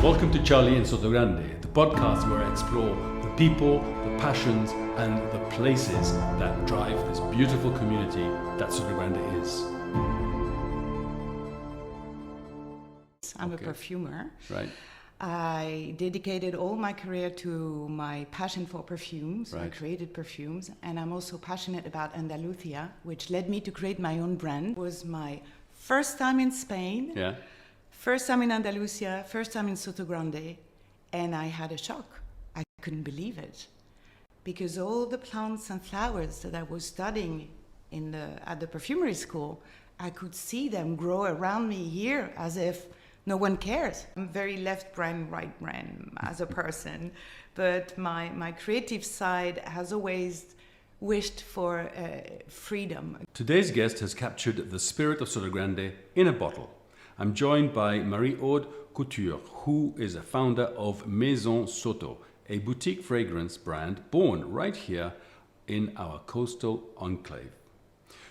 Welcome to Charlie in Sotogrande, the podcast where I explore the people, the passions, and the places that drive this beautiful community that Sotogrande is. I'm a perfumer. Right. I dedicated all my career to my passion for perfumes. Right. I created perfumes, and I'm also passionate about Andalusia, which led me to create my own brand. It was my first time in Spain, Yeah. first time in Andalusia, first time in Sotogrande, and I had a shock. I couldn't believe it. Because all the plants and flowers that I was studying at the perfumery school, I could see them grow around me here as if no one cares. I'm very left brain, right brain as a person, but my creative side has always wished for freedom. Today's guest has captured the spirit of Sotogrande in a bottle. I'm joined by Marie Aude Couture, who is a founder of Maison Soto, a boutique fragrance brand born right here in our coastal enclave.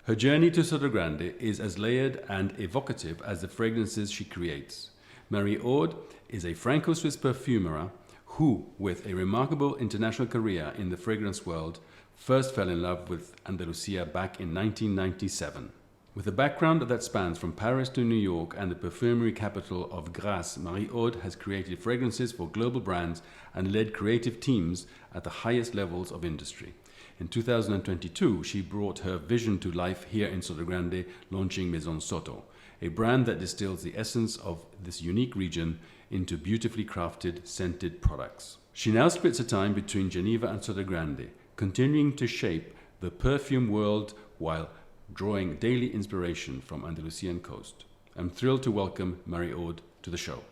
Her journey to Sotogrande is as layered and evocative as the fragrances she creates. Marie Aude is a Franco-Swiss perfumer who, with a remarkable international career in the fragrance world, first fell in love with Andalusia back in 1997. With a background that spans from Paris to New York and the perfumery capital of Grasse, Marie Aude has created fragrances for global brands and led creative teams at the highest levels of industry. In 2022, she brought her vision to life here in Sotogrande, launching Maison Soto, a brand that distills the essence of this unique region into beautifully crafted, scented products. She now splits her time between Geneva and Sotogrande, continuing to shape the perfume world while drawing daily inspiration from Andalusian coast. I'm thrilled to welcome Marie Aude to the show.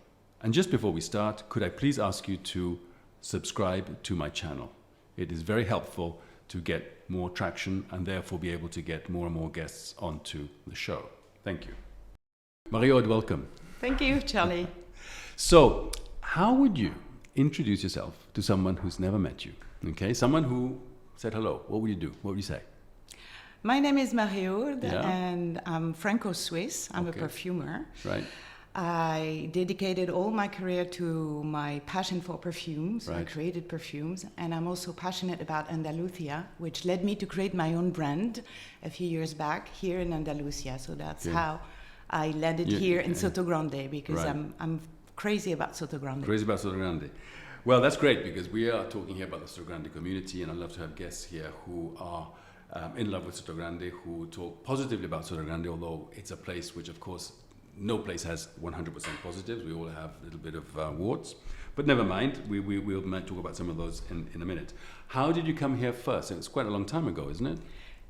And just before we start, could I please ask you to subscribe to my channel? It is very helpful to get more traction and therefore be able to get more and more guests onto the show. Thank you. Marie Aude, welcome. Thank you, Charlie. So, how would you introduce yourself to someone who's never met you? Okay, someone who said hello. What would you do? What would you say? My name is Marie Aude, Yeah. and I'm Franco-Swiss. I'm Okay. a perfumer. Right. I dedicated all my career to my passion for perfumes. I Right. created perfumes, and I'm also passionate about Andalusia, which led me to create my own brand a few years back here in Andalusia. So that's Yeah. how I landed You- here in yeah. Sotogrande, because Right. I'm crazy about Sotogrande. Crazy about Sotogrande. Well, that's great because we are talking here about the Sotogrande community, and I love to have guests here who are in love with Sotogrande, who talk positively about Sotogrande, although it's a place which, of course, no place has 100% positives. We all have a little bit of warts. But never mind, we'll might talk about some of those in a minute. How did you come here first? It's quite a long time ago, isn't it?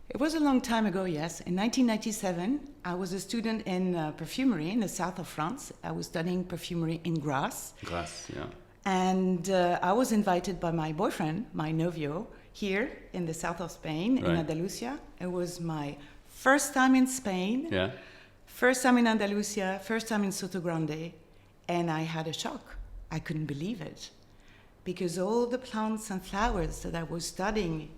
It was a long time ago, yes. In 1997, I was a student in perfumery in the south of France. I was studying perfumery in Grasse. Grasse, yeah. And I was invited by my boyfriend, my novio, here in the south of Spain, Right. in Andalusia. It was my first time in Spain, Yeah? first time in Andalusia, first time in Sotogrande, and I had a shock. I couldn't believe it. Because all the plants and flowers that I was studying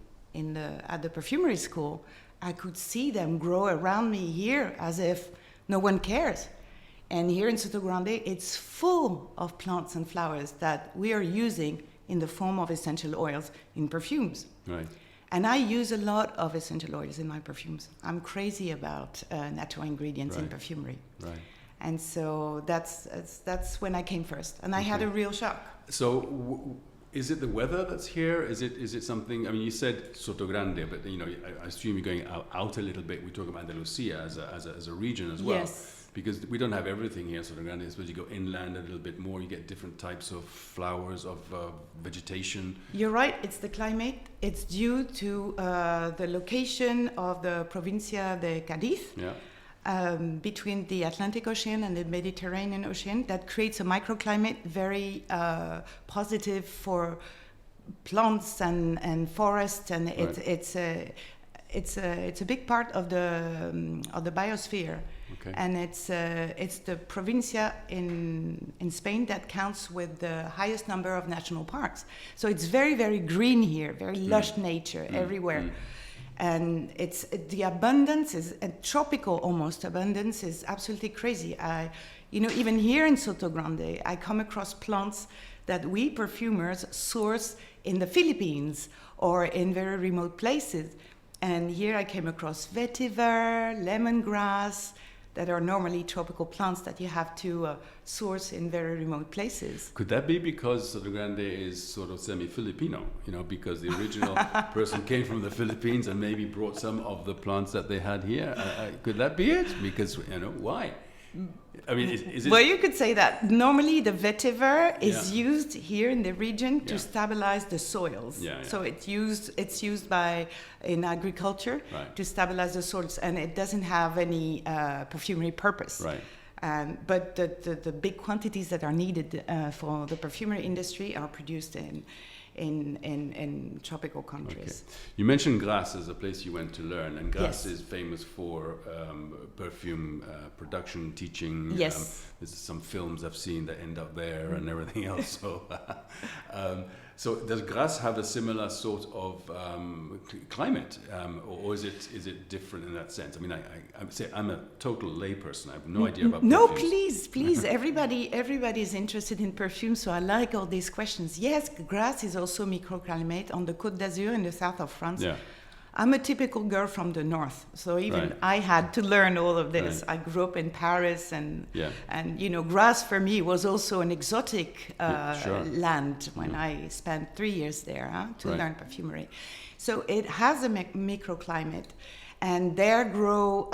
at the perfumery school, I could see them grow around me here as if no one cares. And here in Sotogrande, it's full of plants and flowers that we are using in the form of essential oils in perfumes. Right. And I use a lot of essential oils in my perfumes. I'm crazy about natural ingredients in Right. perfumery. Right. And so that's when I came first. And I had a real shock. So, is it the weather that's here? Is it something? I mean, you said Sotogrande, but you know, I assume you're going out a little bit. We talk about Andalusia as a region as well. Yes. Because we don't have everything here, Sotogrande. I suppose you go inland a little bit more. You get different types of flowers, of vegetation. You're right, it's the climate. It's due to the location of the Provincia de Cádiz. Yeah. Between the Atlantic Ocean and the Mediterranean Ocean, that creates a microclimate very positive for plants and forests, and it's a big part of the biosphere. Okay. And it's the provincia in Spain that counts with the highest number of national parks. So it's very, very green here, very lush nature everywhere. And it's the abundance is a tropical almost abundance is absolutely crazy. Even here in Sotogrande, I come across plants that we perfumers source in the Philippines or in very remote places. And here I came across vetiver, lemongrass, that are normally tropical plants that you have to source in very remote places. Could that be because Sotogrande is sort of semi-Filipino, because the original person came from the Philippines and maybe brought some of the plants that they had here? Could that be it? Because, why? I mean, is it... Well, you could say that. Normally, the vetiver is used here in the region to stabilize the soils. Yeah, yeah. So it's used in agriculture to stabilize the soils, and it doesn't have any perfumery purpose. Right. But the big quantities that are needed for the perfumery industry are produced in tropical countries. Okay. You mentioned Grasse as a place you went to learn, and Grasse is famous for perfume production, teaching. Yes. There's some films I've seen that end up there and everything else. So does Grasse have a similar sort of climate, or is it different in that sense? I mean, I'm a total layperson. I have no idea about No, perfumes. please. Everybody is interested in perfume, so I like all these questions. Yes, Grasse is also microclimate on the Côte d'Azur in the south of France. Yeah. I'm a typical girl from the north, so even I had to learn all of this. Right. I grew up in Paris, and Grasse for me was also an exotic land when I spent 3 years there to learn perfumery. So it has a microclimate, and there grow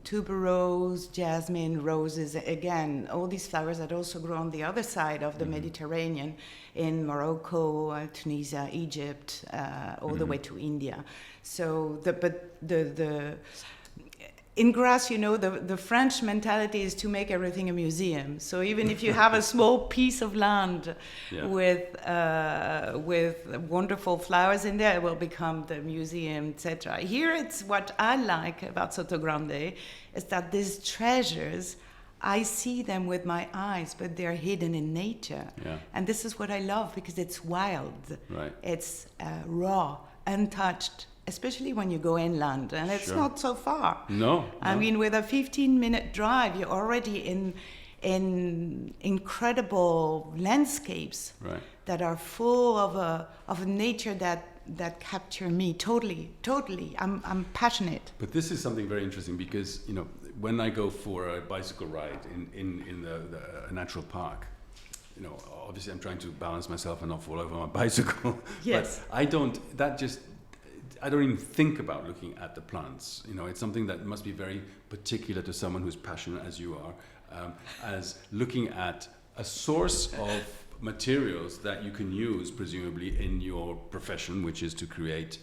tuberose, jasmine, roses, again, all these flowers that also grow on the other side of the Mediterranean, in Morocco, Tunisia, Egypt, all the way to India. So, in Grasse, the French mentality is to make everything a museum. So even if you have a small piece of land with wonderful flowers in there, it will become the museum, etc. Here, it's what I like about Sotogrande is that these treasures, I see them with my eyes, but they're hidden in nature. Yeah. And this is what I love, because it's wild. Right. It's raw, untouched, especially when you go inland, and it's not so far. No. I mean, with a 15-minute drive, you're already in incredible landscapes that are full of a nature that capture me totally. I'm passionate. But this is something very interesting, because when I go for a bicycle ride in a natural park, obviously I'm trying to balance myself and not fall over my bicycle. Yes. But I don't even think about looking at the plants. It's something that must be very particular to someone who's passionate as you are, as looking at a source of materials that you can use presumably in your profession, which is to create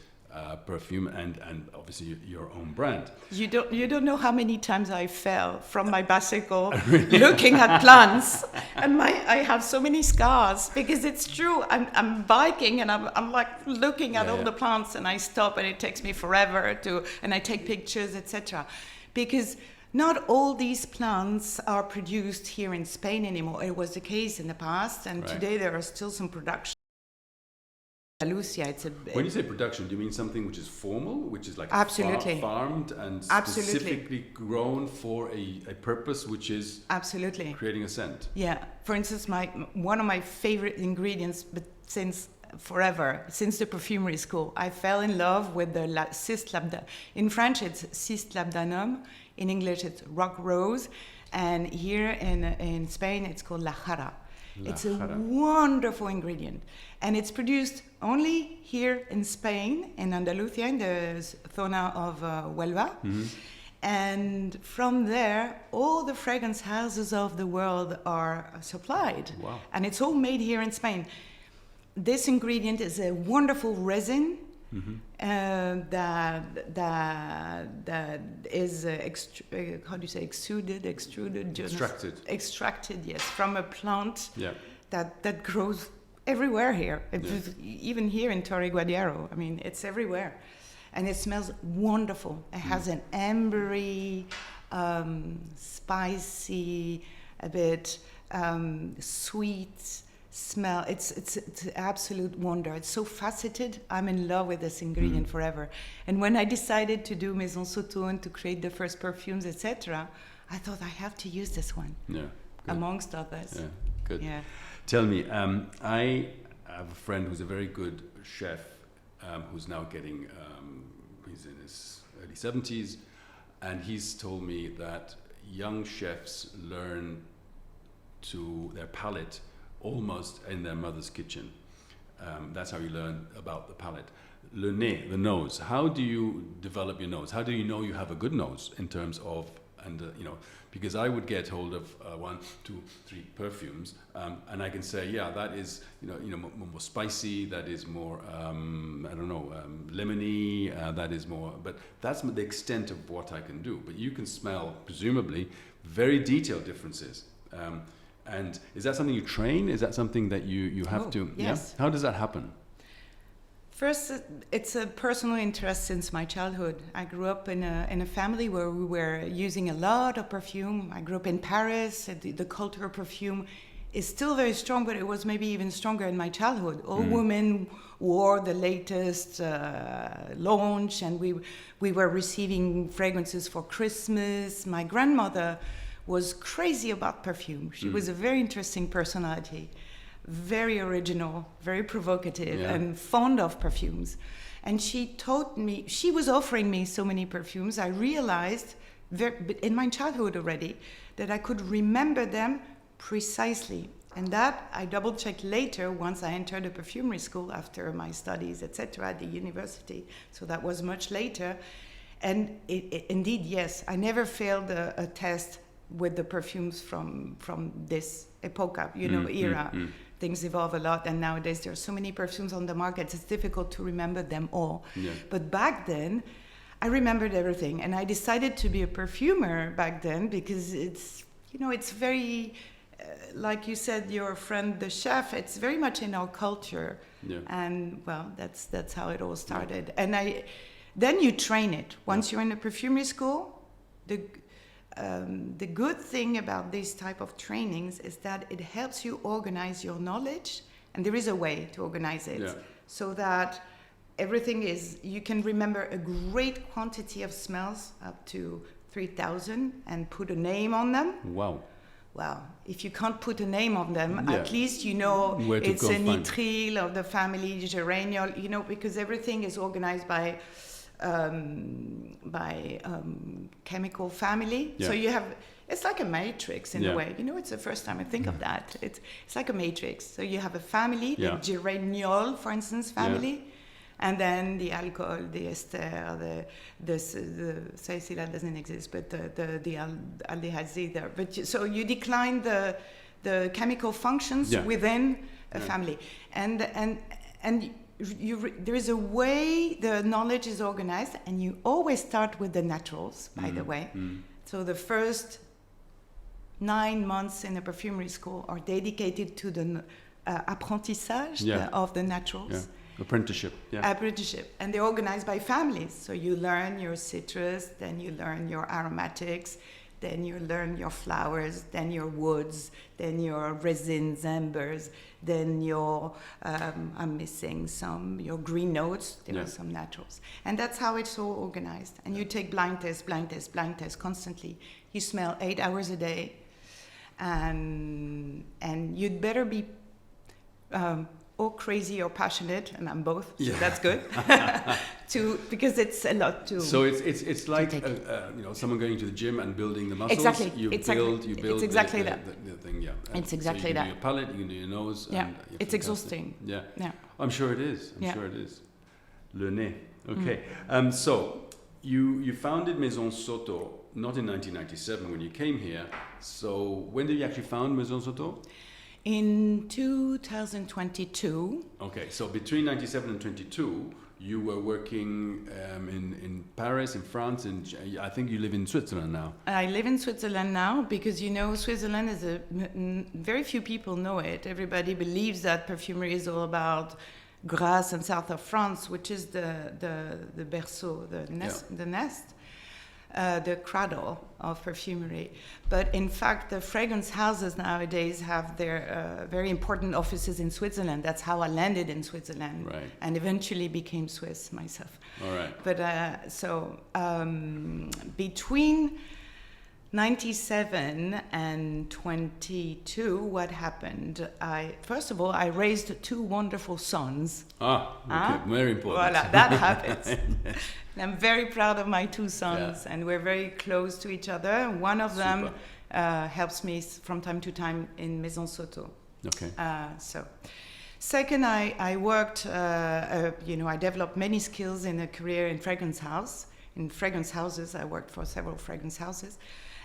perfume and obviously your own brand. You don't know how many times I fell from my bicycle looking at plants, and I have so many scars, because it's true. I'm biking and I'm like looking at all the plants, and I stop and it takes me forever and I take pictures, etc. Because not all these plants are produced here in Spain anymore. It was the case in the past, and today there are still some production. Andalusia, when you say production, do you mean something which is formal, which is like farmed and specifically grown for a purpose, which is creating a scent? Yeah. For instance, one of my favorite ingredients, but since the perfumery school, I fell in love with the in French, it's Cis labdanum. In English, it's rock rose. And here in Spain, it's called la jara. It's a wonderful ingredient, and it's produced only here in Spain, in Andalusia, in the zona of Huelva. Mm-hmm. And from there, all the fragrance houses of the world are supplied. Wow. And it's all made here in Spain. This ingredient is a wonderful resin. Mm-hmm. That is extracted, yes, from a plant that grows everywhere here. Even here in Torre Guadiaro, I mean, it's everywhere, and it smells wonderful. It has an ambery, spicy, a bit sweet smell. It's an absolute wonder. It's so faceted. I'm in love with this ingredient forever. And when I decided to do Maison Soto and to create the first perfumes, etc., I thought I have to use this one, amongst others. Yeah, good. Yeah. Tell me, I have a friend who's a very good chef, who's now getting, he's in his early 70s, and he's told me that young chefs learn to their palate almost in their mother's kitchen. That's how you learn about the palate. Le nez, the nose. How do you develop your nose? How do you know you have a good nose in terms of, because I would get hold of 1, 2, 3 perfumes, and I can say, yeah, that is, more spicy. That is more, lemony. That is more. But that's the extent of what I can do. But you can smell, presumably, very detailed differences. And is that something you train? Is that something that you have to? Yes. Yeah? How does that happen? First, it's a personal interest since my childhood. I grew up in a family where we were using a lot of perfume. I grew up in Paris. The culture of perfume is still very strong, but it was maybe even stronger in my childhood. All women wore the latest launch, and we were receiving fragrances for Christmas. My grandmother was crazy about perfume. She was a very interesting personality. Very original, very provocative, and fond of perfumes. And she taught me, she was offering me so many perfumes, I realized in my childhood already that I could remember them precisely. And that I double-checked later once I entered the perfumery school after my studies, etc., at the university. So that was much later. And indeed, yes, I never failed a test with the perfumes from this epoca, era. Things evolve a lot, and nowadays there are so many perfumes on the market, it's difficult to remember them all. Yeah. But back then, I remembered everything, and I decided to be a perfumer back then because it's very, like you said, your friend the chef, it's very much in our culture. Yeah. And well, that's how it all started. Yeah. And then you train it. Once you're in a perfumery school, the good thing about this type of trainings is that it helps you organize your knowledge, and there is a way to organize it so that everything you can remember a great quantity of smells, up to 3,000, and put a name on them. Wow. Well, if you can't put a name on them, at least it's a nitrile of the family geraniol, because everything is organized by chemical family. Yeah. So you have, it's like a matrix in a way. It's the first time I think of that. It's like a matrix. So you have a family, the geraniol, for instance, family, and then the alcohol, the ester, the salicylate doesn't exist, but the aldehydes either. But so you decline the chemical functions within a family, and there is a way the knowledge is organized, and you always start with the naturals, by the way. So the first 9 months in a perfumery school are dedicated to the apprentissage of the naturals. Yeah. Apprenticeship. Yeah. Apprenticeship. And they're organized by families. So you learn your citrus, then you learn your aromatics, then you learn your flowers, then your woods, then your resins, ambers, then your, I'm missing some, your green notes, there are some naturals. And that's how it's all organized. And you take blind test constantly. You smell 8 hours a day, and you'd better be or crazy or passionate, and I'm both, so that's good. Because it's a lot to. So it's like someone going to the gym and building the muscles. Exactly. You build. It's exactly the thing. Yeah. It's exactly so that. You can do your palate. You can do your nose. Yeah. It's exhausting. Yeah. Yeah. I'm sure it is. I'm sure it is. Le nez. Okay. So you founded Maison Soto not in 1997 when you came here. So when did you actually found Maison Soto? In 2022. Okay, so between 97 and 22, you were working in Paris, in France, and I think you live in Switzerland now. I live in Switzerland now because, Switzerland is very few people know it. Everybody believes that perfumery is all about Grasse and south of France, which is the berceau, the nest. the cradle of perfumery. But in fact, the fragrance houses nowadays have their very important offices in Switzerland. That's how I landed in Switzerland, Right. and eventually became Swiss myself. All right. But between 97 and 22, what happened? First of all, I raised 2 wonderful sons. Okay. Very important. Voilà, that happens. And I'm very proud of my 2 sons, Yeah. and we're very close to each other. One of them Super. helps me from time to time in Maison Soto. Okay. Second, I worked, I developed many skills in a career in fragrance house. In fragrance houses, I worked for several fragrance houses.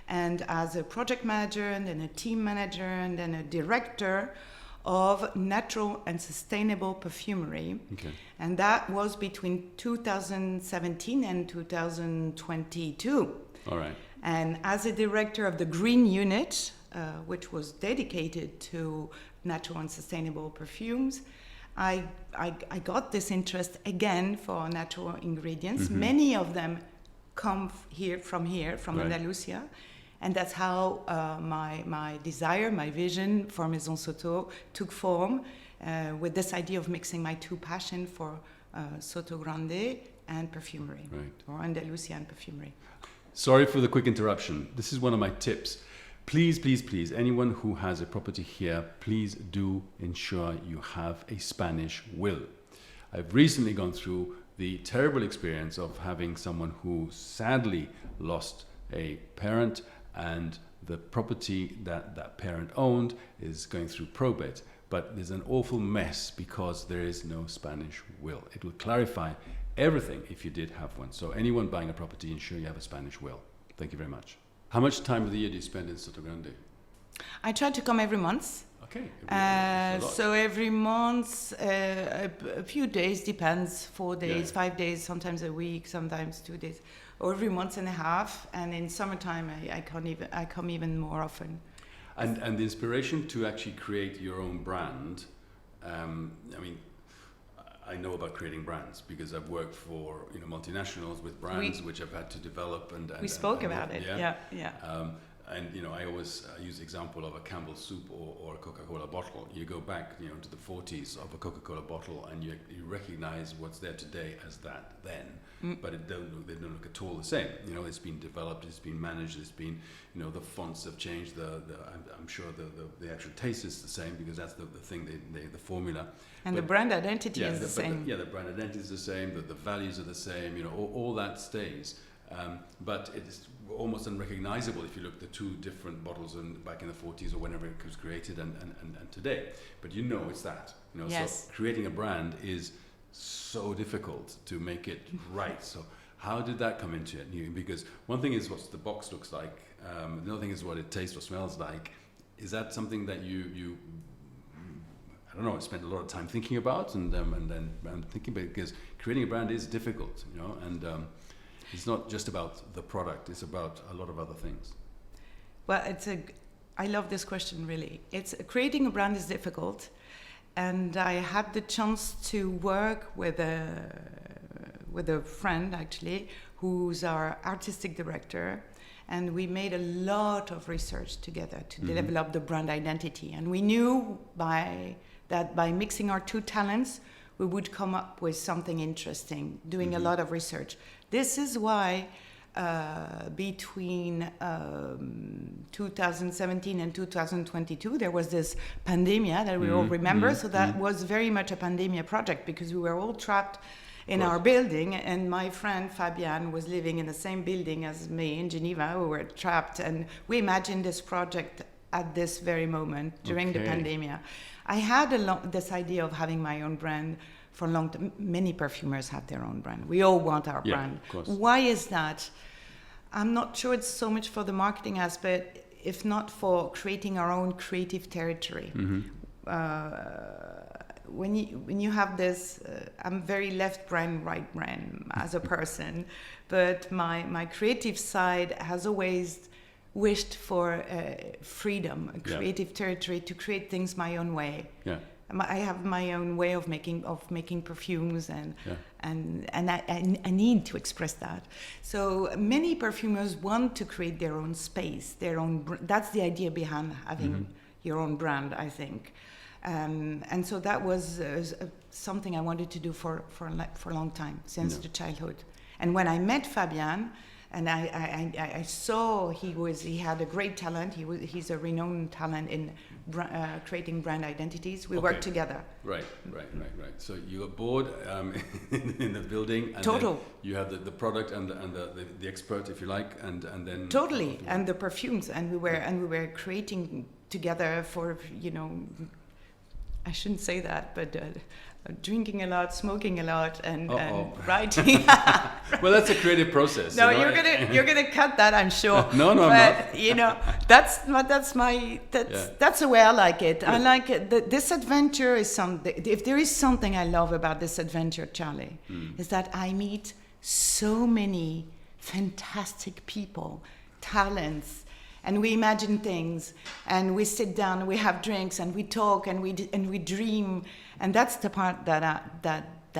And as a project manager, and then a team manager, and then a director of natural and sustainable perfumery. Okay. And that was between 2017 and 2022. All right. And as a director of the Green Unit, which was dedicated to natural and sustainable perfumes, I got this interest again for natural ingredients. Mm-hmm. Many of them come from Right. Andalusia. And that's how my desire, my vision for Maison Soto took form with this idea of mixing my 2 passions for Sotogrande and Perfumery, Right. or Andalusian Perfumery. Sorry for the quick interruption. This is one of my tips. Please, please, please, anyone who has a property here, please do ensure you have a Spanish will. I've recently gone through the terrible experience of having someone who sadly lost a parent, and the property that parent owned is going through probate. But there's an awful mess because there is no Spanish will. It will clarify everything if you did have one. So anyone buying a property, ensure you have a Spanish will. Thank you very much. How much time of the year do you spend in Sotogrande? I try to come every month. Okay. So every month, a few days, depends, 4 days, Yeah. 5 days, sometimes a week, sometimes 2 days, or every month and a half. And in summertime, I come even more often. And the inspiration to actually create your own brand, I know about creating brands because I've worked for multinationals with brands which I've had to develop and we spoke about it. Yeah. I always use the example of a Campbell soup or a Coca-Cola bottle. You go back to the 40s of a Coca-Cola bottle and you recognize what's there today as that then, but they don't look at all the same. It's been developed, it's been managed, it's been the fonts have changed. I'm sure the actual taste is the same because that's the thing, the formula. And the brand identity is the same. The brand identity is the same. The values are the same. All that stays. But it's almost unrecognizable if you look at the 2 different bottles back in the 40s or whenever it was created and today. But it's that. Yes. So creating a brand is so difficult to make it right. So how did that come into it? Because one thing is what the box looks like. Another thing is what it tastes or smells like. Is that something that you I don't know, I spent a lot of time thinking about and then I'm thinking about it because creating a brand is difficult, and it's not just about the product, it's about a lot of other things. Well, I love this question, really. Creating a brand is difficult, and I had the chance to work with a friend, actually, who's our artistic director, and we made a lot of research together to develop the brand identity. And we knew by mixing our 2 talents, we would come up with something interesting, doing a lot of research. This is why between 2017 and 2022, there was this pandemia that we all remember. So that was very much a pandemia project because we were all trapped in our building. And my friend Fabian was living in the same building as me in Geneva. We were trapped, and we imagined this project at this very moment during the pandemia. I had this idea of having my own brand for a long time. Many perfumers have their own brand. We all want our brand. Of course. Why is that? I'm not sure it's so much for the marketing aspect, if not for creating our own creative territory. When you have this, I'm very left brain, right brain as a person, but my creative side has always wished for freedom, a creative territory to create things my own way. I have my own way of making perfumes, and Yeah. and I need to express that. So many perfumers want to create their own space, their own. That's the idea behind having your own brand, I think. And so that was something I wanted to do for a long time, since the childhood. And when I met Fabian, and I saw he had a great talent. He's a renowned talent in creating brand identities. We worked together. Right. So you got bored in the building, and Total. then you have the product and the expert, if you like, and then Totally, and the perfumes, and we were creating together for, I shouldn't say that, but drinking a lot, smoking a lot, and writing. Well, that's a creative process. No, you're gonna cut that, I'm sure. No, I'm not. That's the way I like it. I like it. This adventure is something. If there is something I love about this adventure, Charlie, is that I meet so many fantastic people, talents. And we imagine things, and we sit down, and we have drinks, and we talk, and we dream, and that's the part that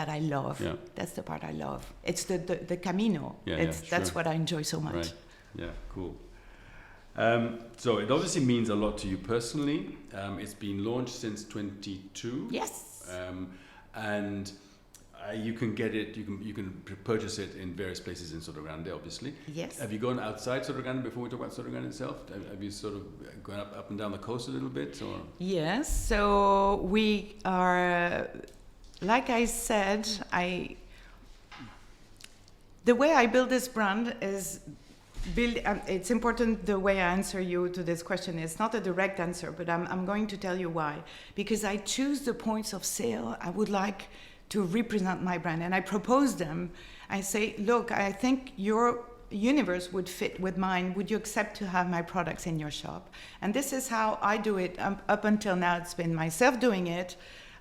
I love. Yeah. That's the part I love. It's the camino. That's what I enjoy so much. Right. Yeah. Cool. So it obviously means a lot to you personally. It's been launched since 22. Yes. And you can get it. You can purchase it in various places in Sotogrande, obviously. Yes. Have you gone outside Sotogrande before we talk about Sotogrande itself? Have you sort of gone up and down the coast a little bit, or? Yes. So we are, like I said, the way I build this brand is it's important the way I answer you to this question. It's not a direct answer, but I'm going to tell you why. Because I choose the points of sale I would like to represent my brand, and I propose them. I say, look, I think your universe would fit with mine. Would you accept to have my products in your shop? And this is how I do it. Up until now, it's been myself doing it,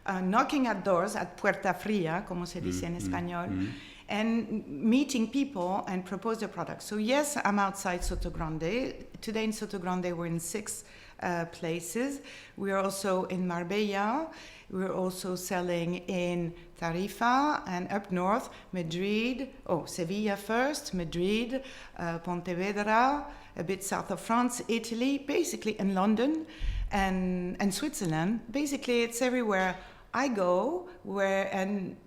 knocking at doors, at puerta fría, como se dice en español, and meeting people and propose their products. So yes, I'm outside Sotogrande. Today in Sotogrande, we're in 6 places. We are also in Marbella. We're also selling in Tarifa and up north, Madrid, Sevilla first, Madrid, Pontevedra, a bit south of France, Italy, basically, and London and Switzerland. Basically, it's everywhere I go, and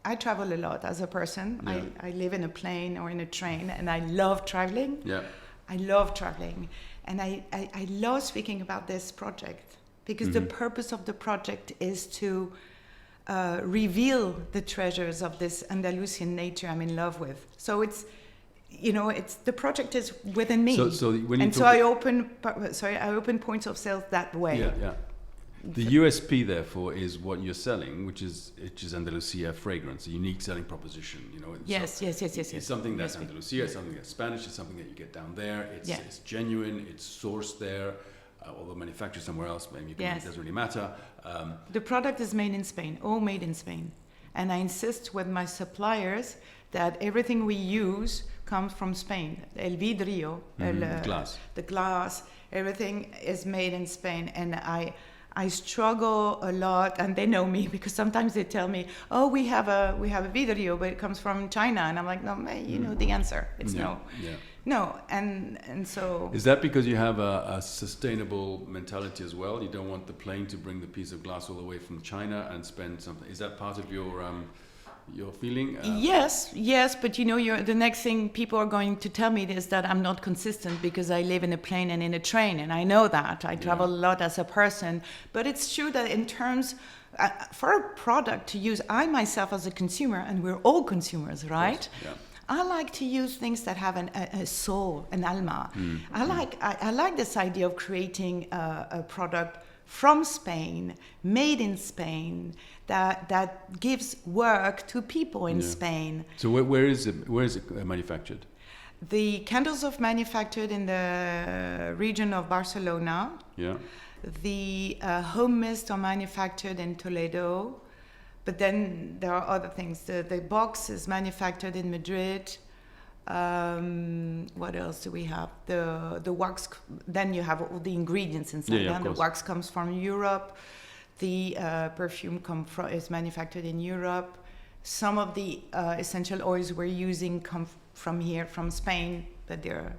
I travel a lot as a person. Yeah. I live in a plane or in a train, and I love traveling. Yeah. I love traveling. And I love speaking about this project, because the purpose of the project is to reveal the treasures of this Andalusian nature I'm in love with. So it's, the project is within me. I open points of sales that way. Yeah. The USP, therefore, is what you're selling, which is Andalusia fragrance, a unique selling proposition. Yes. It's something that's Andalusia, it's something that's Spanish, it's something that you get down there. It's genuine, it's sourced there. Although manufactured somewhere else, maybe it doesn't really matter. The product is made in Spain, all made in Spain. And I insist with my suppliers that everything we use comes from Spain. El vidrio, the glass, everything is made in Spain. And I struggle a lot, and they know me, because sometimes they tell me, "Oh, we have a vidrio, but it comes from China," and I'm like, "No, you know the answer. It's no." Yeah. No, and so. Is that because you have a sustainable mentality as well? You don't want the plane to bring the piece of glass all the way from China and spend something. Is that part of your feeling? Yes, but the next thing people are going to tell me is that I'm not consistent, because I live in a plane and in a train, and I know that. I travel a lot as a person. But it's true that in terms, for a product to use, I myself as a consumer, and we're all consumers, right? Yeah. I like to use things that have a soul, an alma. I like this idea of creating a product from Spain, made in Spain, that gives work to people in Spain. So where is it manufactured? The candles are manufactured in the region of Barcelona. Yeah. The home mist are manufactured in Toledo. But then there are other things. The box is manufactured in Madrid. What else do we have? The wax. Then you have all the ingredients inside. The wax comes from Europe. The perfume is manufactured in Europe. Some of the essential oils we're using come from here, from Spain, but they're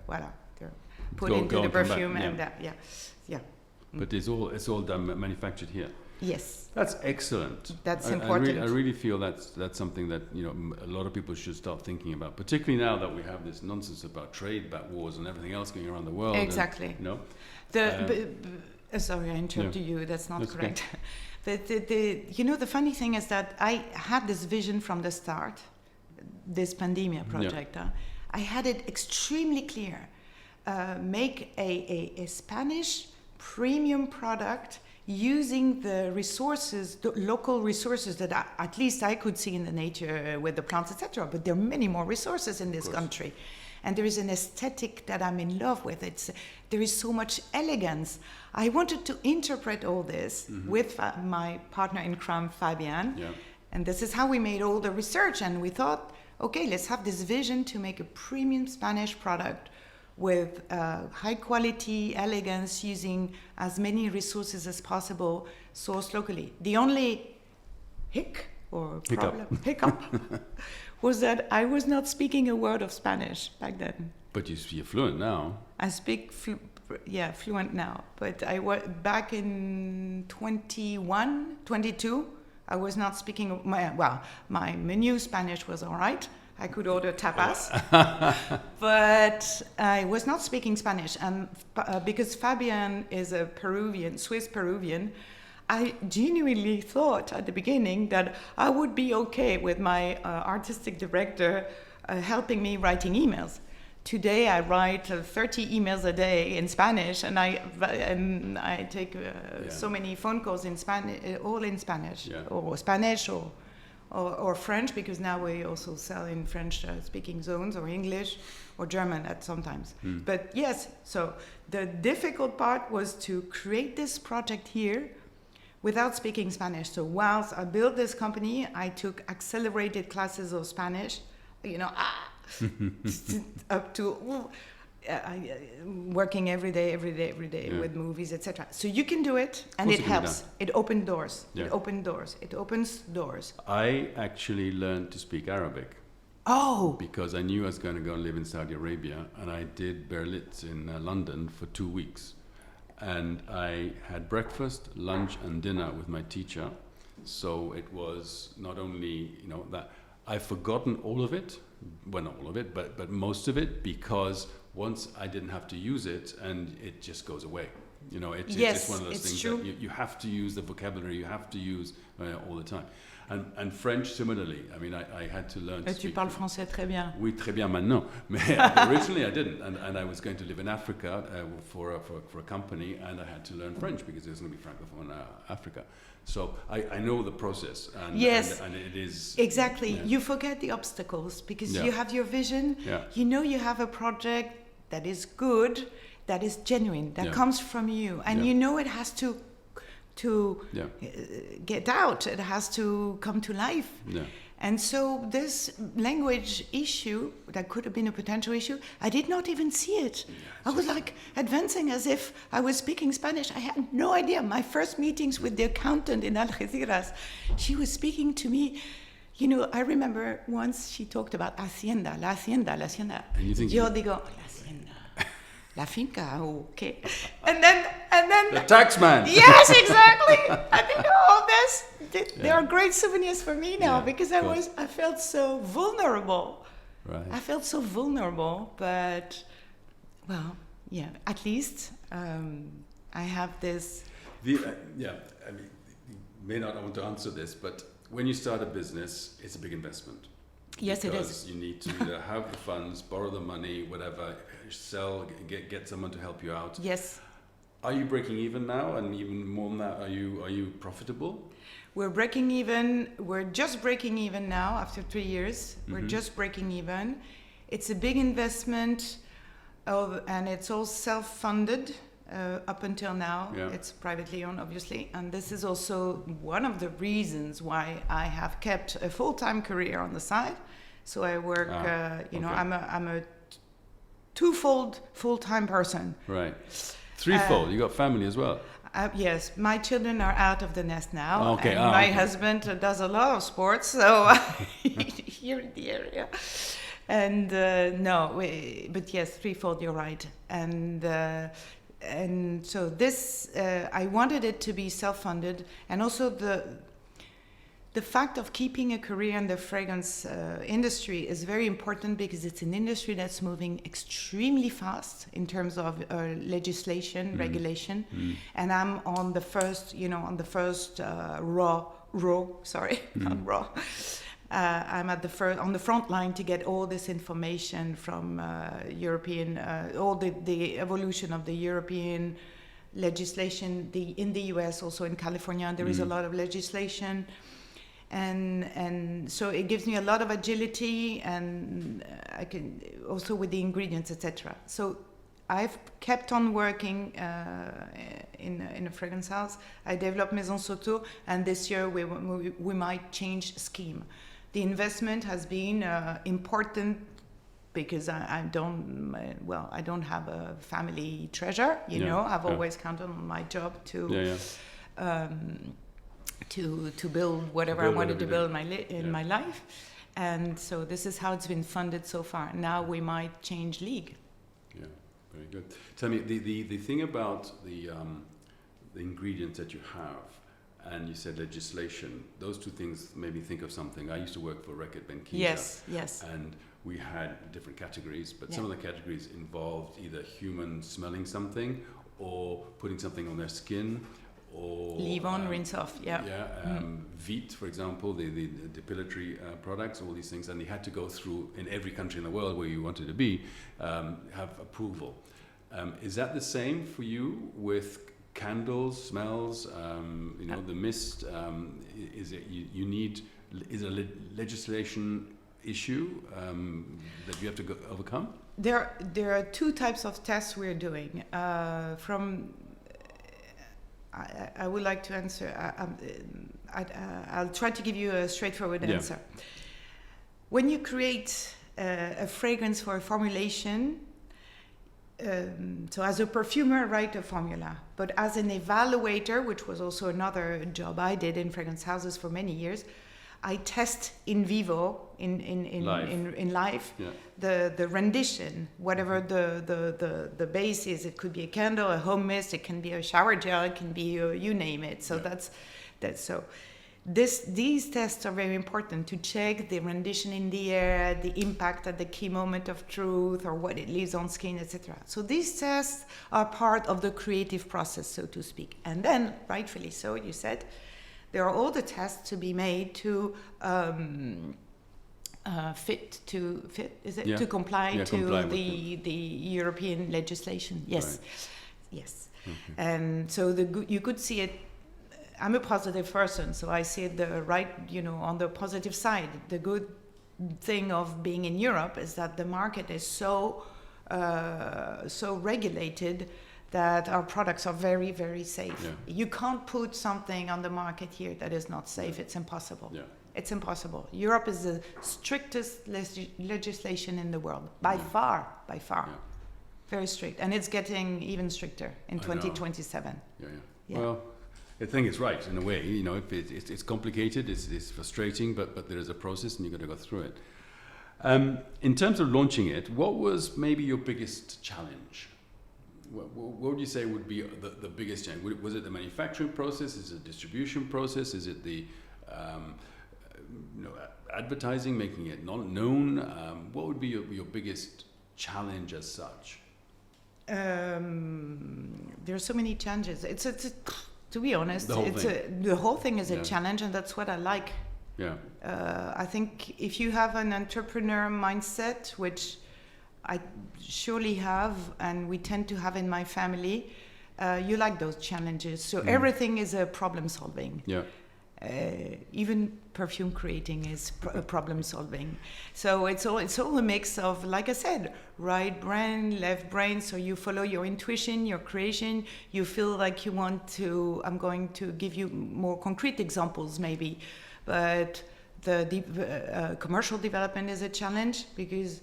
put into the perfume and yeah. But it's all done manufactured here. Yes. That's excellent. That's important. I really feel that's something that a lot of people should start thinking about, particularly now that we have this nonsense about trade, about wars, and everything else going around the world. Exactly. Sorry, I interrupted you. That's not correct. Okay. But the funny thing is that I had this vision from the start, this pandemia project. I had it extremely clear. Make a Spanish premium product using the resources, the local resources that at least I could see in the nature with the plants, etc. But there are many more resources in this country. And there is an aesthetic that I'm in love with. There is so much elegance. I wanted to interpret all this with my partner in crime, Fabian. Yeah. And this is how we made all the research. And we thought, okay, let's have this vision to make a premium Spanish product with high quality elegance, using as many resources as possible, sourced locally. The only hiccup was that I was not speaking a word of Spanish back then. But you're fluent now. I speak fluent now. But I was back in 22. I was not speaking my menu Spanish was all right. I could order tapas, but I was not speaking Spanish. And because Fabian is a Swiss Peruvian, I genuinely thought at the beginning that I would be okay with my artistic director helping me writing emails. Today I write 30 emails a day in Spanish, and I take so many phone calls in Spanish, all in Spanish, or Spanish or French, because now we also sell in French speaking zones, or English or German at sometimes. But yes, so the difficult part was to create this project here without speaking Spanish. So whilst I built this company, I took accelerated classes of Spanish, up to working every day with movies, etc. So you can do it, and it helps. It opens doors. Yeah. It opens doors. I actually learned to speak Arabic. Oh! Because I knew I was going to go and live in Saudi Arabia, and I did Berlitz in London for 2 weeks. And I had breakfast, lunch, and dinner with my teacher. So it was not only, that I've forgotten all of it, well, not all of it, but most of it, because once I didn't have to use it, and it just goes away. It's just one of those things true. That you have to use the vocabulary, you have to use all the time. And French similarly. I mean, I had to learn to speak. Tu parles français très bien. Oui, très bien maintenant. Mais originally I didn't. And I was going to live in Africa for a company, and I had to learn French because there's going to be Francophone Africa. So I know the process. And it is... Exactly. Yeah. You forget the obstacles because you have your vision. Yeah. You have a project that is good, that is genuine, that comes from you. And it has to get out. It has to come to life. Yeah. And so this language issue, that could have been a potential issue, I did not even see it. Yeah, I was like advancing as if I was speaking Spanish. I had no idea. My first meetings with the accountant in Algeciras, she was speaking to me. I remember once she talked about la hacienda. And you think Yo digo, la hacienda. La finca, okay. And then the tax man. Yes, exactly. I think all this. They are great souvenirs for me now because I felt so vulnerable. Right. I felt so vulnerable, but at least I have this. I mean, you may not want to answer this, but when you start a business, it's a big investment. Yes, it is. Because you need to either have the funds, borrow the money, whatever, sell, get someone to help you out. Yes. Are you breaking even now? And even more than that, are you profitable? We're breaking even. We're just breaking even now after 3 years. We're just breaking even. It's a big investment, and it's all self-funded up until now. Yeah. It's privately owned, obviously. And this is also one of the reasons why I have kept a full-time career on the side. So I work, okay. I'm a twofold full-time person. Right. Threefold. You got family as well. Yes, my children are out of the nest now. Okay. And my Okay. husband does a lot of sports, so here in the area. And but yes, threefold. You're right. And so this, I wanted it to be self-funded, and also the fact of keeping a career in the fragrance industry is very important because it's an industry that's moving extremely fast in terms of legislation, regulation. And I'm on the first, not raw. I'm on the front line to get all this information from European, all the evolution of the European legislation. In the US, also in California, there is a lot of legislation. And so it gives me a lot of agility, and I can also with the ingredients, etc. So I've kept on working in a fragrance house. I developed Maison Soto, and this year we might change scheme. The investment has been important because I don't have a family treasure. I've always counted on my job to. To build whatever I wanted to build in my life. And so this is how it's been funded so far. Now we might change league. Yeah, very good. Tell me, the thing about the ingredients that you have, and you said legislation, those two things made me think of something. I used to work for Reckitt Benckiser. Yes. And we had different categories, but some of the categories involved either human smelling something or putting something on their skin, or leave on, rinse off. Veet, for example, the depilatory products, all these things, and they had to go through, in every country in the world where you wanted to be, have approval. Is that the same for you with candles, smells, the mist? Is it is it a legislation issue that you have to overcome? There are two types of tests we're doing. I would like to answer. I'll try to give you a straightforward answer. When you create a fragrance for a formulation, so as a perfumer, write a formula. But as an evaluator, which was also another job I did in fragrance houses for many years, I test in vivo, in life, the rendition, whatever the base is. It could be a candle, a home mist, it can be a shower gel, it can be you name it. So that's so. These tests are very important to check the rendition in the air, the impact at the key moment of truth, or what it leaves on skin, etc. So these tests are part of the creative process, so to speak. And then, rightfully so, you said, there are all the tests to be made to to comply to the European legislation. Yes, right. Yes. Okay. And so you could see it. I'm a positive person, so I see it on the positive side. The good thing of being in Europe is that the market is so regulated that our products are very, very safe. Yeah. You can't put something on the market here that is not safe. It's impossible. Yeah. It's impossible. Europe is the strictest legislation in the world, by far. Yeah. Very strict. And it's getting even stricter in 2027. Yeah. Well, I think it's right in a way. It's complicated, it's frustrating, but there is a process and you've got to go through it. In terms of launching it, what was maybe your biggest challenge? What would you say would be the biggest challenge? Was it the manufacturing process? Is it the distribution process? Is it the advertising, making it not known? What would be your biggest challenge as such? There are so many challenges. To be honest, the whole thing is a challenge, and that's what I like. Yeah. I think if you have an entrepreneur mindset, which I surely have, and we tend to have in my family, you like those challenges. So everything is a problem solving. Yeah. Even perfume creating is problem solving. So it's all a mix of, like I said, right brain, left brain. So you follow your intuition, your creation. You feel like you want to. I'm going to give you more concrete examples, maybe, but the commercial development is a challenge because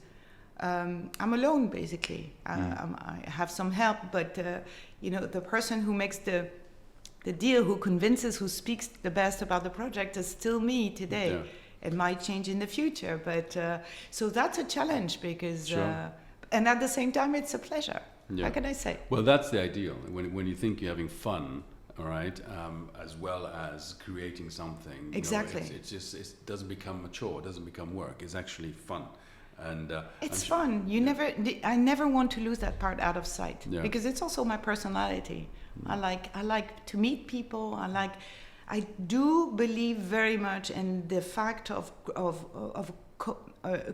I'm alone basically. I have some help, but the person who makes the the deal, who convinces, who speaks the best about the project is still me today. Yeah. It might change in the future, but so that's a challenge because, Sure. and at the same time, it's a pleasure. Yeah. How can I say? Well, that's the ideal. When you think you're having fun, all right, as well as creating something. You know, Exactly. it's just, it doesn't become a chore, it doesn't become work. It's actually fun. And It's I'm fun. I never want to lose that part out of sight Yeah. because it's also my personality. I like to meet people. I do believe very much in the fact of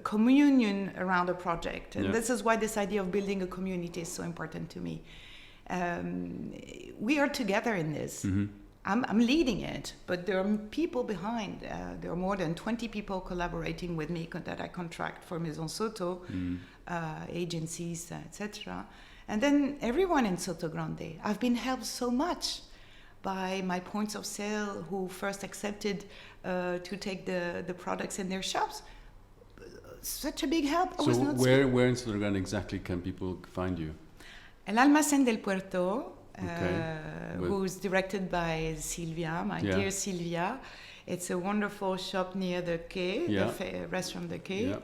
communion around a project, and Yeah. this is why this idea of building a community is so important to me. We are together in this. Mm-hmm. I'm leading it, but there are people behind. There are more than 20 people collaborating with me that I contract for Maison Soto, agencies, etc. And then everyone in Sotogrande. I've been helped so much by my points of sale who first accepted to take the products in their shops. Such a big help. I So was not where in Sotogrande exactly can people find you? El Almacén del Puerto, Okay. who's directed by Silvia, my Yeah. dear Silvia. It's a wonderful shop near the quay, Yeah. the restaurant the quay. Yeah.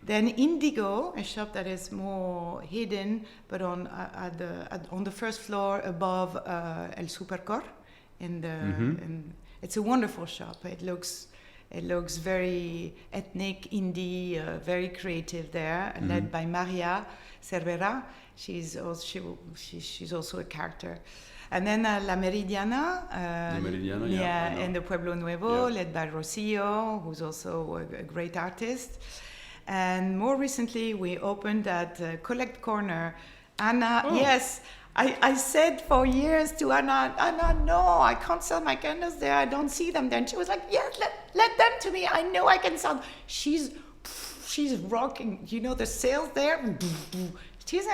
Then Indigo, a shop that is more hidden, but on the first floor above El Supercor. It's a wonderful shop. It looks very ethnic, indie, very creative there, led by Maria Cervera. She's also a character. And then La Meridiana. La Meridiana, yeah, I know. in the Pueblo Nuevo, Yeah. led by Rocio, who's also a great artist. And more recently, we opened at Collect Corner. Anna, yes, I said for years to Anna, no, I can't sell my candles there. I don't see them there. And she was like, yes, let them to me. I know I can sell them. She's rocking. You know, the sales there. She's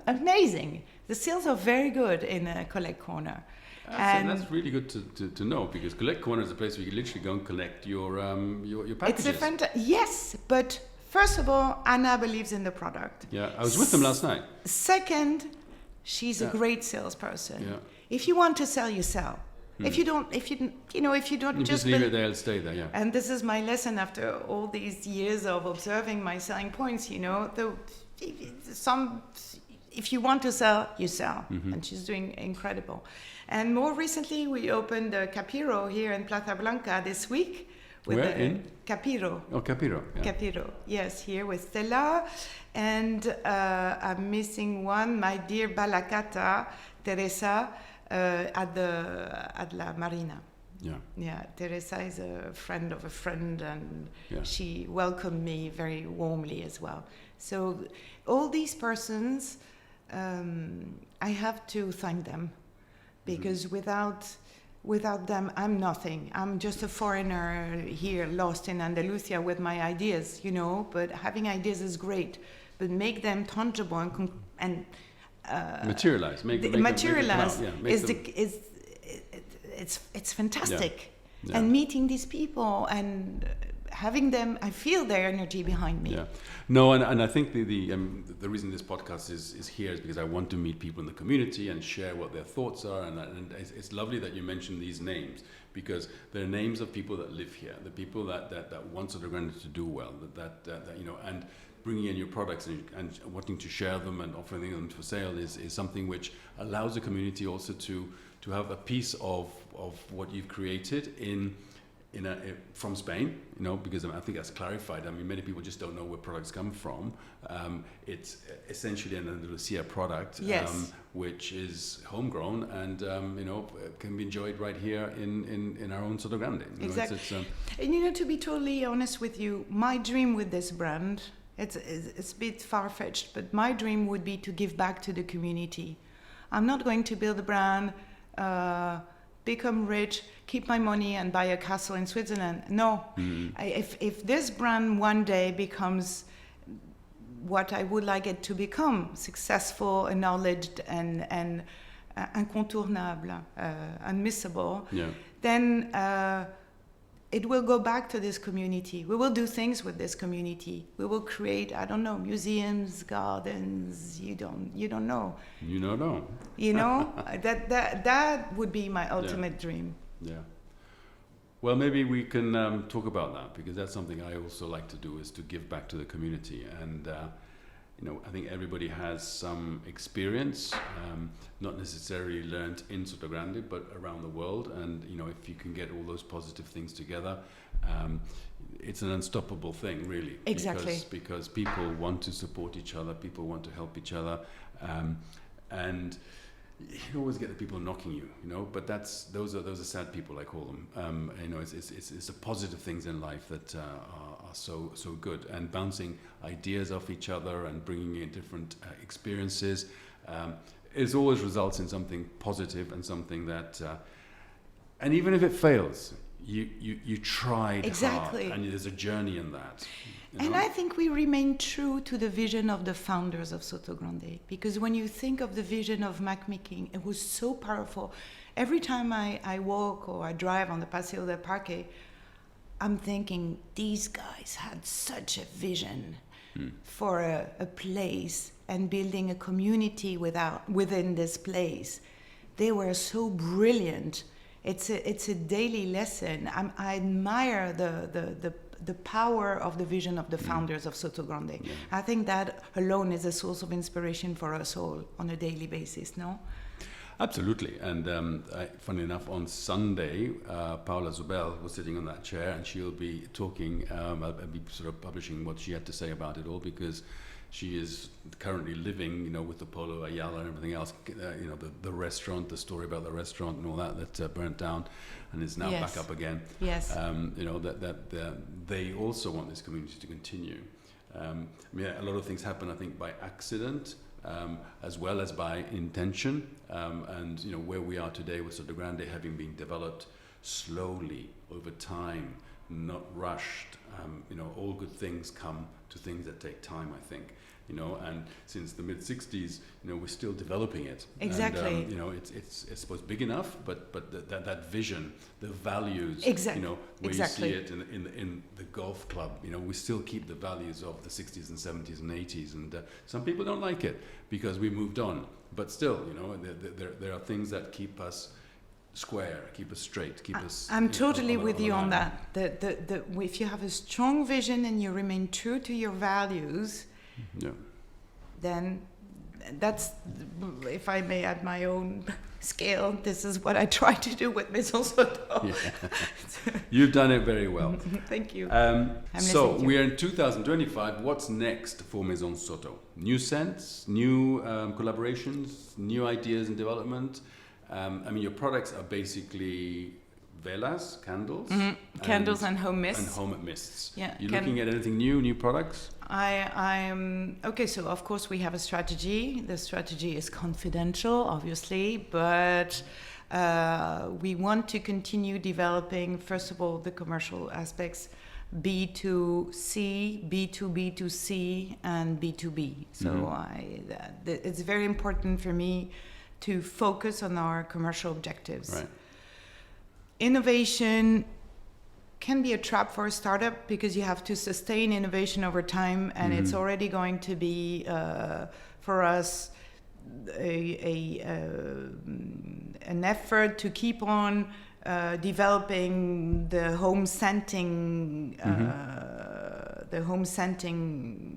amazing. The sales are very good in Collect Corner. And that's really good to know, because Collect Corner is a place where you can literally go and collect your packages. Yes, but first of all, Anna believes in the product. Yeah, I was with them last night. Second, she's a great salesperson. Yeah. If you want to sell, you sell. If you don't, You just leave it there, it'll stay there, yeah. And this is my lesson after all these years of observing my selling points. If you want to sell, you sell. And she's doing incredible. And more recently, we opened Capiro here in Plata Blanca this week. Where in? Capiro. Oh, Capiro. Yeah. Capiro, yes, here with Stella. And I'm missing one, my dear Balacata, Teresa, at La Marina. Yeah. Yeah, Teresa is a friend of a friend, and Yeah. she welcomed me very warmly as well. So all these persons, I have to thank them, because without them, I'm nothing. I'm just a foreigner here, lost in Andalusia with my ideas, but having ideas is great, but make them tangible and materialize. Materialize It's it's fantastic. Yeah. And meeting these people and having them, I feel their energy behind me. Yeah, no, and I think the reason this podcast is here is because I want to meet people in the community and share what their thoughts are, and it's lovely that you mentioned these names, because they're names of people that live here, the people that want Sotogrande to do well, that and bringing in your products and wanting to share them and offering them for sale is something which allows the community also to have a piece of what you've created from Spain, because I think that's clarified. I mean, many people just don't know where products come from. It's essentially an Andalusia product, Yes. which is homegrown and can be enjoyed right here in our own Sotogrande. Exactly. And to be totally honest with you, my dream with this brand, it's a bit far-fetched, but my dream would be to give back to the community. I'm not going to build a brand, become rich, keep my money and buy a castle in Switzerland. No. If this brand one day becomes what I would like it to become, successful, acknowledged, and incontournable, unmissable, Yeah. then it will go back to this community. We will do things with this community. We will create, I don't know, museums, gardens. You don't know. You don't know. You know, that would be my ultimate dream. Yeah. Well, maybe we can talk about that, because that's something I also like to do, is to give back to the community. And I think everybody has some experience, not necessarily learned in Sotogrande, but around the world. And if you can get all those positive things together, it's an unstoppable thing, really. Exactly. Because people want to support each other, people want to help each other, and you always get the people knocking you, but those are sad people, I call them. It's the positive things in life that are so good, and bouncing ideas off each other and bringing in different experiences. It always results in something positive and something that, and even if it fails, you tried exactly hard, and there's a journey in that. And I think we remain true to the vision of the founders of Sotogrande, because when you think of the vision of map-making, it was so powerful. Every time I walk or I drive on the Paseo del Parque, I'm thinking, these guys had such a vision for a place and building a community within this place. They were so brilliant. It's a daily lesson. I admire the power of the vision of the founders of Sotogrande. Yeah. I think that alone is a source of inspiration for us all on a daily basis, no? Absolutely. And funny enough, on Sunday, Paula Zubel was sitting on that chair, and she'll be talking, I'll be sort of publishing what she had to say about it all, because she is currently living, with the Polo Ayala and everything else, the restaurant, the story about the restaurant and all that burnt down and is now back up again. Yes. They also want this community to continue. A lot of things happen, I think, by accident, as well as by intention. And where we are today with Sotogrande having been developed slowly over time, not rushed. All good things come to things that take time, I think. And since the mid '60s, we're still developing it. Exactly. And, it's I suppose big enough, but that vision, the values. Exactly. Where exactly. you see it in the golf club. We still keep the values of the '60s and '70s and '80s, and some people don't like it because we moved on. But still, there are things that keep us square, keep us straight, keep us. I'm totally with you on that. If you have a strong vision and you remain true to your values, then that's, if I may add my own scale, this is what I try to do with Maison Soto. Yeah. You've done it very well. Thank you. So we are in 2025. What's next for Maison Soto? New scents, new collaborations, new ideas and development. Your products are basically velas, candles, candles and home mists. And home mists. Yeah. You're looking at anything new products? I'm okay. So of course we have a strategy. The strategy is confidential, obviously, but we want to continue developing, first of all, the commercial aspects, B2C, B2B2C, and B2B. So it's very important for me to focus on our commercial objectives. Right. Innovation can be a trap for a startup because you have to sustain innovation over time, and it's already going to be for us an effort to keep on developing the home scenting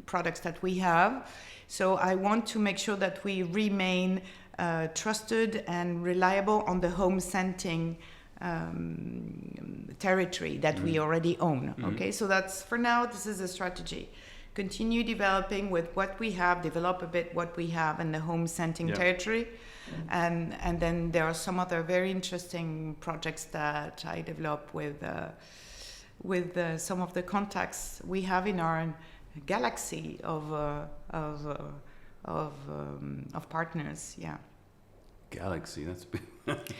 products that we have. So I want to make sure that we remain trusted and reliable on the home scenting territory that we already own. Okay, so that's, for now, this is a strategy. Continue developing with what we have, develop a bit what we have in the home scenting territory. And then there are some other very interesting projects that I develop with some of the contacts we have in our galaxy of partners. Yeah. Galaxy, that's big.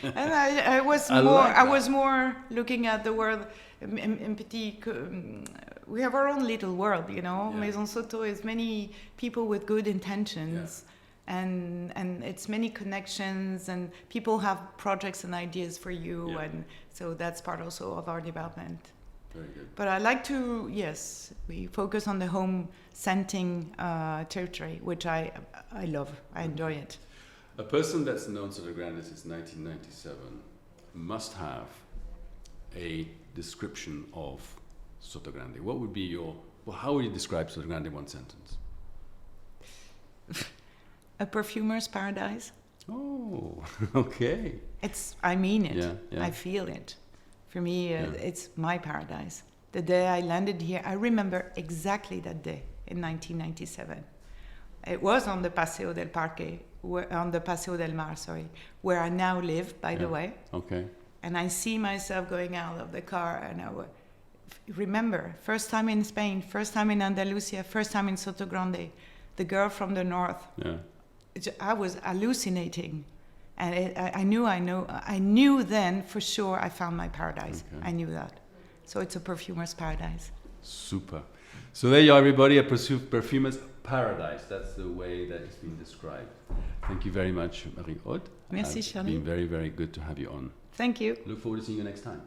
And I was more looking at the world in petit. We have our own little world, Maison Soto is many people with good intentions, and it's many connections, and people have projects and ideas for you, and so that's part also of our development. Very good. But I like to, yes, we focus on the home scenting territory, which I love. I enjoy it. A person that's known Sotogrande since 1997 must have a description of Sotogrande. What would be how would you describe Sotogrande in one sentence? A perfumer's paradise. Oh, okay. I mean it. Yeah, yeah. I feel it. For me, it's my paradise. The day I landed here, I remember exactly that day in 1997. It was on the Paseo del Parque, on the Paseo del Mar, sorry, where I now live, by the way. Okay. And I see myself going out of the car, and remember, first time in Spain, first time in Andalusia, first time in Sotogrande, the girl from the north. Yeah. I was hallucinating, and I knew then for sure I found my paradise. Okay. I knew that. So it's a perfumer's paradise. Super. So there you are, everybody, a perfumer's paradise. That's the way that it's been described. Thank you very much, Marie Aude. Merci, It's Charlie. been very, very good to have you on. Thank you. Look forward to seeing you next time.